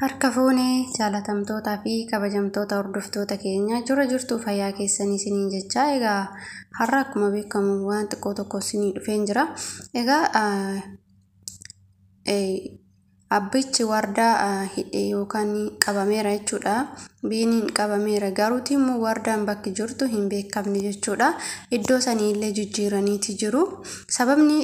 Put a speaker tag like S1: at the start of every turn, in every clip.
S1: Harka fuunee jaalatamtootaa fi kabajamtoota hordoftoota keenya jura jirtuu fayyaa keessanii isiniin jechaa egaa har'a akkuma beekamu waan xiqqoo tokko isinii dhufeen jira. Egaa abbichi wardaa hidhee yookaan qabameera jechuudha. Biiniin qabameera garuutii immoo wardaan bakki jirtu hin beekamne jechuudha. Iddoo sanii illee jijjiiraniiti jiru. Sababni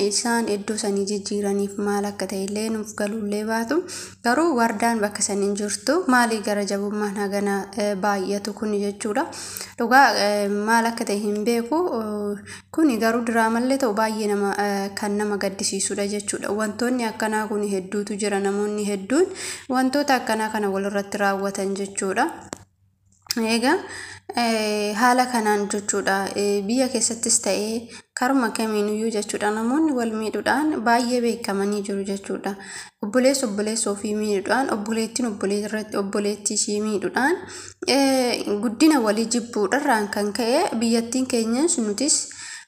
S1: isaan iddoo sanii jijjiiraniif maal akka ta'e illee nuuf galuullee baatu. Garuu wardaan bakka sanii jirtu maalii gara jabummaan hagana baay'atu kun jechuudha. Dhugaa maal akka ta'e hin beeku. Kuni garuu diraamallee ta'u baay'ee kan nama gaddisiisudha jechuudha. Wantoonni akkanaa kun hedduutu jira, namoonni hedduun wantoota akkanaa kana walirratti raawwatan jechuudha. Egaa haala kanaan jechuudha biyya keessattis ta'ee karuma kamiinuyyuu jechuudha namoonni wal miidhuudhaan baay'ee beekamanii jiru jechuudha. Obboleessa ofii miidhuudhaan obboleettii ishii miidhuudhaan guddina walii jibbuudhaan kan ka'e biyyattiin keenyas nutis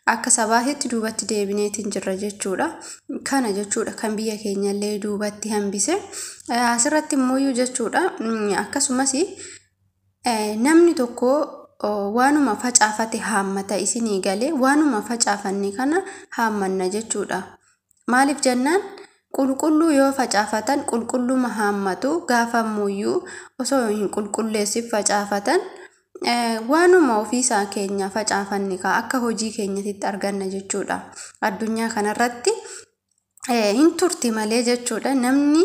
S1: akka sabaatti duubatti deebineetiin jirra jechuudha. Kana jechuudha kan biyya keenyallee duubatti hambise. Asirratti immoo jechuudha akkasumas namni tokko waanuma facaafate haammata isinii galee waanuma facaafanne kana haammanna jechuudha. Maaliif jennaan qulqulluu yoo facaafatan qulqulluma haammatu gaafa immoo osoo hin qulqulleessiif facaafatan waanuma ofiisaa keenya facaafanne akka hojii keenyatti arganna jechuudha. Addunyaa kanarratti hin turti malee jechuudha namni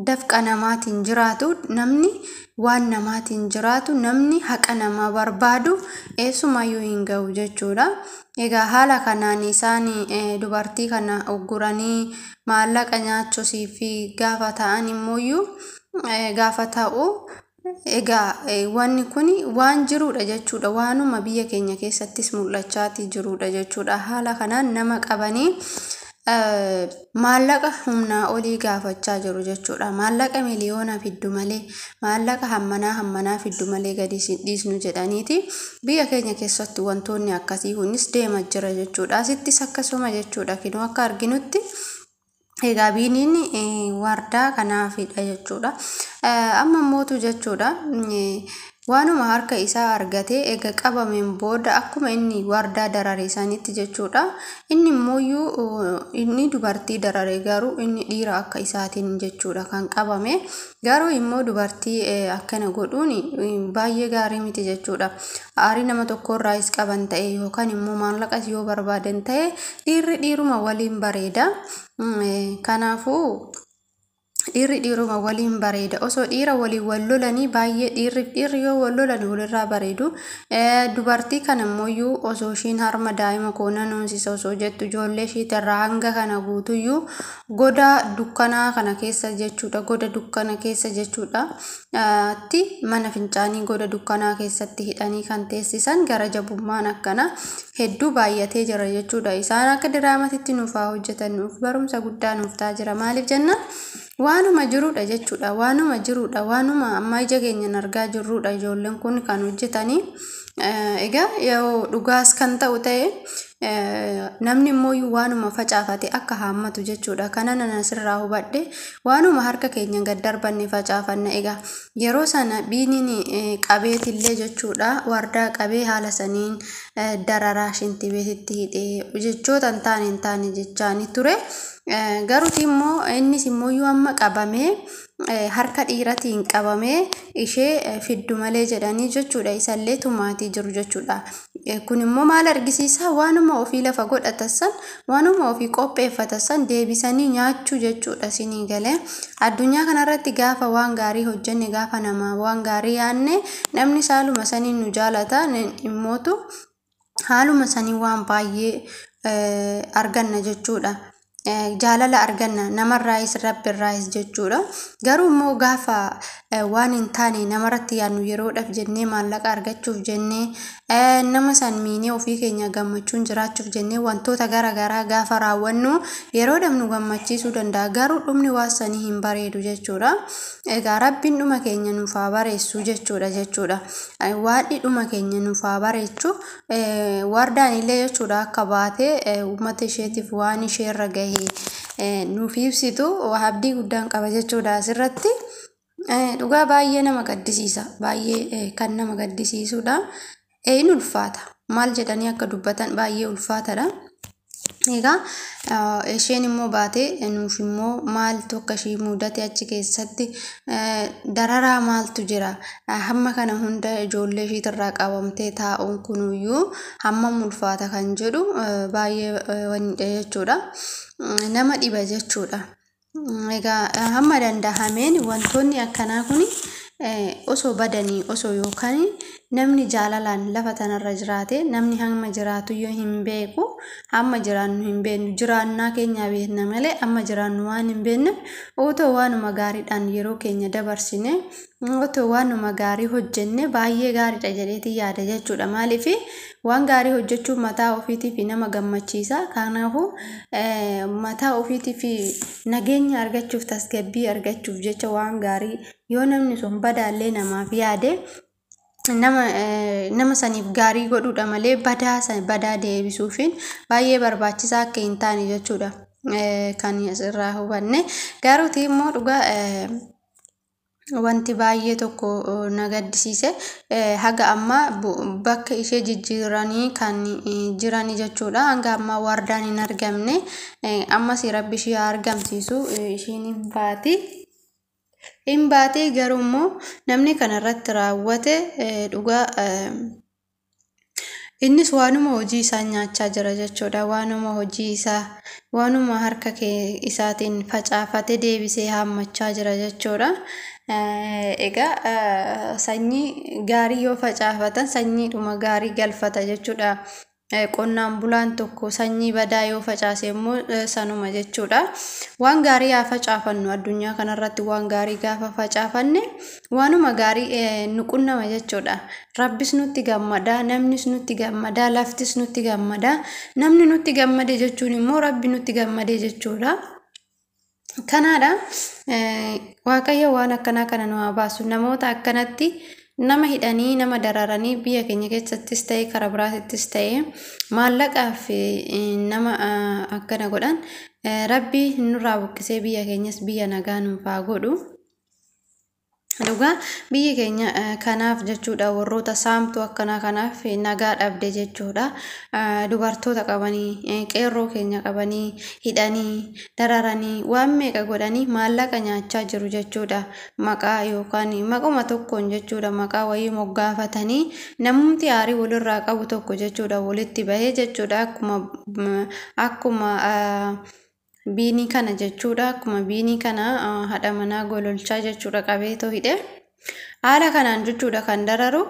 S1: dafqa namaatiin jiraatu, namni waan namaatiin jiraatu, namni haqa namaa barbaadu eessumayyuu hin ga'u jechuudha. Egaa haala kanaan isaan dubartii kana ugguranii maallaqa nyaachuusii fi gaafa ta'an immoo gaafa ta'u egaa wanni kun waan jirudha jechuudha. Waanuma biyya keenya keessattis mul'achaati jirudha jechuudha. Haala kanaan nama qabanii maallaqa humnaa olii gaafachaa jiru jechuudha. Maallaqa miliyoona fiddu malee, maallaqa hammanaa fiddu malee gadi dhiisnu jedhaniiti. Biyya keenya keessatti wantoonni akkasii kunis deemaa jira jechuudha. Asittis akkasuma jechuudha kinoo akka arginutti egaa biiniin wardaa kanaafidha jechuudha. Amma mootu jechuudha waanuma harka isaa argatee egaa qabameen booda akkuma inni wardaa darare sanitti jechuudha. Inni immoo inni dubartii darare garuu inni dhiira akka isaatiin jechuudha kan qabame. Garuu immoo dubartii akkana godhuun baay'ee gaarii miti jechuudha. Aarii nama tokkorraas qaban ta'e yookaan immoo maallaqas yoo barbaadan ta'e dhiiruma waliin bareeda. Kanaafuu dhiiruma waliin bareeda. Osoo dhiira waliin wal lolanii baay'ee dhiirri yoo wal lolan walirraa bareedu. Dubartii kana immoo osoo ishiin harma daa'ima koona noonsisa osoo jettu ijoollee ishiitirraa hanga kana guutuyyuu goda dukkanaa kana keessa jechuudha. Goda dukkana keessa jechuudha. Mana fincaanii goda dukkanaa keessatti hidhanii kan teessisan gara jabummaan akkana hedduu baay'atee jira jechuudha. Isaan akka diraamatitti nuuf haa hojjetan, nuuf barumsa guddaa nuuf ta'a jira. Maaliif jenna? Waanuma jirudha jechuudha. Waanuma amma ija keenyaan argaa jirrudha ijoolleen kun kan hojjetanii. Egaa yoo dhugaas kan ta'u ta'e namni immoo waanuma facaafate akka haammatu jechuudha. Kana nan asirraa hubadhe waanuma harka keenya gad darbanne facaafanna. Egaa yeroo sana biiniin qabeetillee jechuudha wardaa qabee haala saniin dararaa shintibeetitti hidhee jechoota hin taane jechaani ture. Garuuti immoo innis immoo amma qabamee harka dhiiratiin qabamee ishee fiddu malee jedhanii jechuudha. Isallee tumaatii jiru jechuudha. Kun immoo maal argisiisa? Waanuma ofii lafa godhatasan, waanuma ofii qopheeffatasan deebisanii nyaachuu jechuudha. Sinii galee addunyaa kanarratti gaafa waan gaarii hojjenne, gaafa namaa waan gaarii yaanne namni saaluma saniin nu jaalata. Immootu haaluma sanii waan baay'ee arganna jechuudha. Jaalala arganna namarraayis rabbirraayis jechuudha. Garuu immoo gaafa waan hin taane namarratti yaadnu yeroodhaaf jennee maallaqa argachuuf jennee nama san miinee ofii keenya gammachuun jiraachuuf jennee wantoota garaagaraa gaafa raawwannu yeroodhaaf nu gammachiisuu danda'a. Garuu dhumni waasanii hin bareedu jechuudha. Egaa rabbiin dhuma keenya nuuf haa bareessu jechuudha. Waadhi dhuma keenya nuuf haa bareechu. Wardaan illee jechuudha akka baatee uummata isheetiif waan isheerra gahee nuuf ibsitu abdii guddaan qaba jechuudha asirratti. Dhugaa baay'ee nama gaddisiisa, baay'ee kan nama gaddisiisudha. Hin ulfaata maal jedhanii akka dubbatan baay'ee ulfaatadha. Egaa isheen immoo baatee nuuf immoo maaltu akka ishii mudate achi keessatti dararaa maaltu jira hamma kana hunda ijoollee ishiitirraa qabamtee taa'uun kunuyyuu hammam ulfaata kan jedhu baay'ee wanidha jechuudha. Nama dhiba jechuudha. Egaa hamma danda'ameen wantoonni akkanaa kuni osoo badanii osoo yookaan namni jaalalaan lafa tanarra jiraate namni hamma jiraatu yoo hin beeku hamma jiraannu hin beeknu jiraannaa keenya beekna malee amma jiraannu waan hin beekne otoo waanuma gaariidhaan yeroo keenya dabarsine otoo waanuma gaarii hojjenne baay'ee gaariidha jedheeti yaada jechuudha. Maaliif waan gaarii hojjechuun mataa ofiitiif nama gammachiisa. Kanaafuu mataa ofiitiif nageenya argachuuf tasgabbii argachuuf jecha waan gaarii yoo namni sun badaallee namaaf yaade nama saniif gaarii godhuudha malee badaa deebisuufiin baay'ee barbaachisaa akka hin taane jechuudha. Kan asirraa hubanne garuuti immoo dhugaa wanti baay'ee tokko na gaddisiise haga amma bakka ishee jijjiiranii kan jirani jechuudha. Hanga amma wardaan hin argamne ammas rabbi ishee argamsiisu isheen hin baate garuu immoo namni kanarratti raawwate dhugaa innis waanuma hojii isaa nyaachaa jira jechuudha. Waanuma hojii isaa waanuma harka isaatiin facaafate deebisee haammachaa jira jechuudha. Egaa sanyii gaarii yoo facaafatan sanyiidhuma gaarii galfata jechuudha. Qonnaan bulaan tokko sanyii badaa yoo facaase immoo sanuma jechuudha. Waan gaarii haa facaafannu addunyaa kanarratti waan gaarii gaafa facaafanne waanuma gaarii nuqunnama jechuudha. Rabbis nutti gammada, namnis nutti gammada, laftis nutti gammada. Namni nutti gammade jechuun immoo rabbi nutti gammade jechuudha. Kanaadha waaqayyo waan akkanaa kana nu haa baasu. Namoota akkanatti nama hidhanii nama dararanii biyya keenya keessattis ta'e karaa biraattis ta'e maallaqaaf nama akkana godhan rabbi nurraa buqqisee biyya keenyas biyya nagaa nuuf haa godhu. Dhugaa biyyi keenya kanaaf jechuudha warroota saamtu akkanaa kanaaf nagaa dhabde jechuudha. Dubartoota qabanii qeerroo keenya qabanii hidhanii dararanii waan meeqa godhanii maallaqa nyaachaa jiru jechuudha. Maqaa yookaan maquma tokkoon jechuudha maqaa wayii moggaafatanii namumti aarii walirraa qabu tokko jechuudha walitti bahee jechuudha akkuma biinii kana jechuudha. Akkuma biinii kana haadha manaa gololchaa jechuudha qabeetoo hidhe haala kanaan jechuudha kan dararu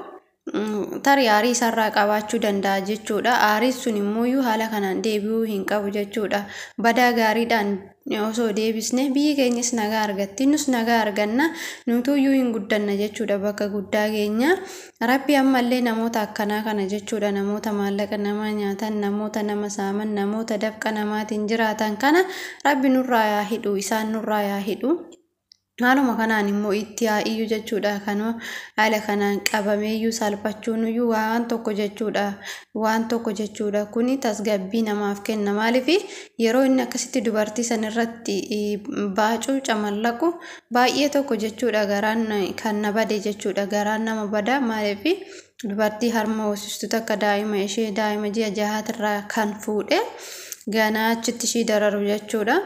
S1: tarii aarii isarraa qabaachuu danda'a jechuudha. Aariin sun immoo haala kanaan deebi'uu hin qabu jechuudha. Badaa gaariidhaan osoo deebisne biyyi keenyas nagaa argatti nus nagaa arganna nutuyyuu hin guddanna jechuudha bakka guddaa keenya. Rabbi ammallee namoota akkanaa kana jechuudha namoota maallaqa namaa nyaatan namoota nama saaman namoota dafqa namaatiin jiraatan kana rabbi nurraa yaa hidhu isaan nurraa yaa hidhu. Haaluma kanaan immoo itti yaa'iyyuu jechuudha kanoo haala kanaan qabameeyyuu salphachuunuyyuu waan tokko jechuudha kuni tasgabbii namaaf kenna. Maaliif yeroo inni akkasitti dubartii san irratti baacuu camallaqu baay'ee tokko jechuudha garaan kan na bade jechuudha garaan nama bada. Maaliif dubartii harma hoosistu takka daa'ima ishee daa'ima ji'a jahaatirraa kan fuudhe ganaa achitti ishii dararu jechuudha.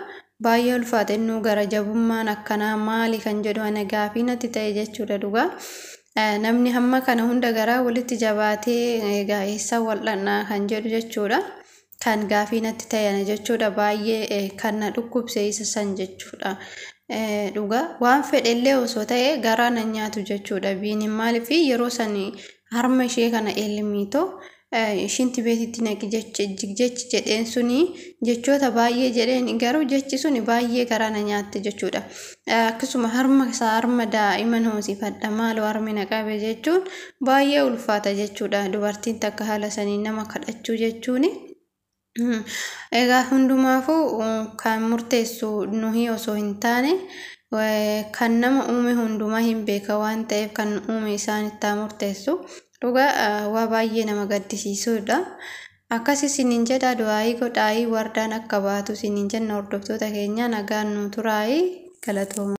S1: Baay'ee ulfaate innuu gara jabummaan akkanaa maali kan jedhu ana gaafii natti ta'e jechuudha. Dhugaa namni hamma kana hunda garaa walitti jabaatee egaa eessa wal'annaa kan jedhu jechuudha. Kan gaafii natti ta'e jechuudha baay'ee kan na dhukkubseessa san jechuudha. Dhugaa waan fedhellee osoo ta'e garaa na nyaatu jechuudha. Biiniin maaliif yeroo sanii harma ishee kana elmiitoo shinti beetitti naqi jechi jedheen suni jechoota baay'ee jedheen garuu jechi suni baay'ee garaa na nyaatte jechuudha. Akkasuma harma daa'iman hoosifadha maaloo harmi na qabe jechuun baay'ee ulfaata jechuudha. Dubartiin takka haala sanii nama kadhachuu jechuuni. Egaa hundumaafuu kan murteessu nuyi osoo hin taane kan nama uume hundumaa hin beeka waan ta'eef kan uume isaan itti murteessu. Dhugaa waa baay'ee nama gaddisiisudha. Akkasii sinin jedha du'aayii godhaayii wardaan akka baatu sinin jenna hordoftoota keenya nagaan nu turaayii galatooma.